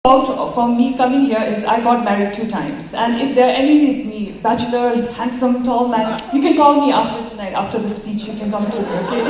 From me coming here is I got married 2 times, and if there are any bachelors, handsome, tall man, you can call me after tonight, after the speech, you can come to me, okay?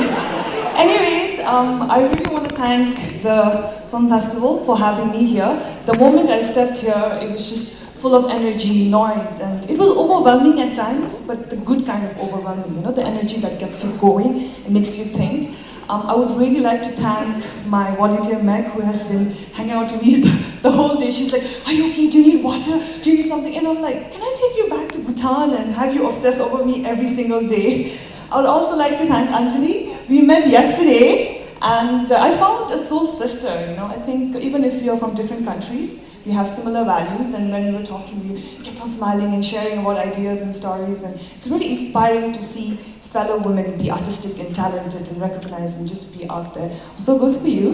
Anyways, I really want to thank the film festival for having me here. The moment I stepped here, it was just full of energy, noise, and it was overwhelming at times, but the good kind of overwhelming, you know, the energy that gets you going and makes you think. I would really like to thank my volunteer Meg, who has been hanging out with me the whole day. She's like, "Are you okay? Do you need water? Do you need something?" And I'm like, "Can I take you back to Bhutan and have you obsess over me every single day?" I would also like to thank Anjali. We met yesterday, and I found a soul sister. You know, I think even if you're from different countries, we have similar values. And when we were talking, we kept on smiling and sharing about ideas and stories. And it's really inspiring to see fellow women be artistic and talented and recognized and just be out there. So it goes for you.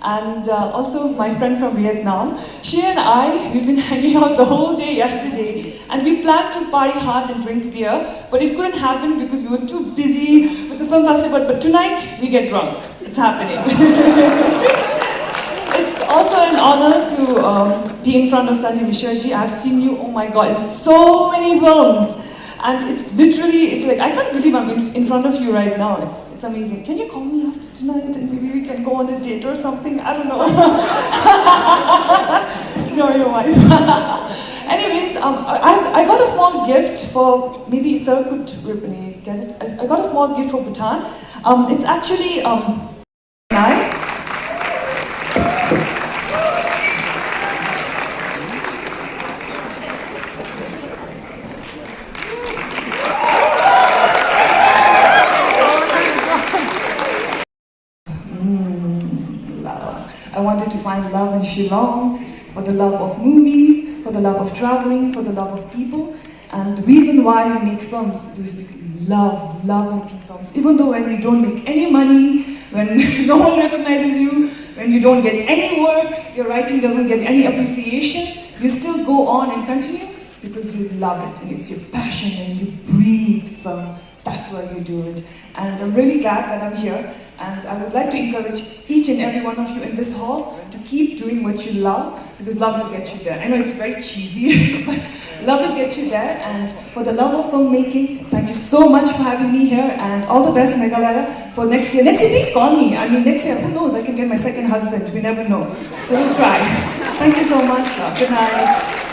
And also my friend from Vietnam, she and I, we've been hanging out the whole day yesterday, and we planned to party hard and drink beer, but it couldn't happen because we were too busy with the film festival. But tonight, we get drunk. It's happening. It's also an honor to be in front of Sanjay Mishraji. I've seen you, oh my God, in so many films. And it's literally, it's like, I can't believe I'm in front of you right now. It's amazing. Can you call me after tonight and maybe we can go on a date or something? I don't know. Ignore your wife. Anyways, I got a small gift for, maybe Sir could get it. I got a small gift for Bhutan. It's actually, I wanted to find love in Shillong, for the love of movies, for the love of traveling, for the love of people. And the reason why we make films is we love making films. Even though when we don't make any money, when no one recognizes you, when you don't get any work, your writing doesn't get any appreciation, you still go on and continue because you love it and it's your passion and you breathe film. That's why you do it. And I'm really glad that I'm here. And I would like to encourage each and every one of you in this hall to keep doing what you love, because love will get you there. I know it's very cheesy, but love will get you there. And for the love of filmmaking, thank you so much for having me here, and all the best, Meghalaya, for next year. Next year, please call me. I mean, next year, who knows, I can get my second husband. We never know. So we'll try. Thank you so much. Good night.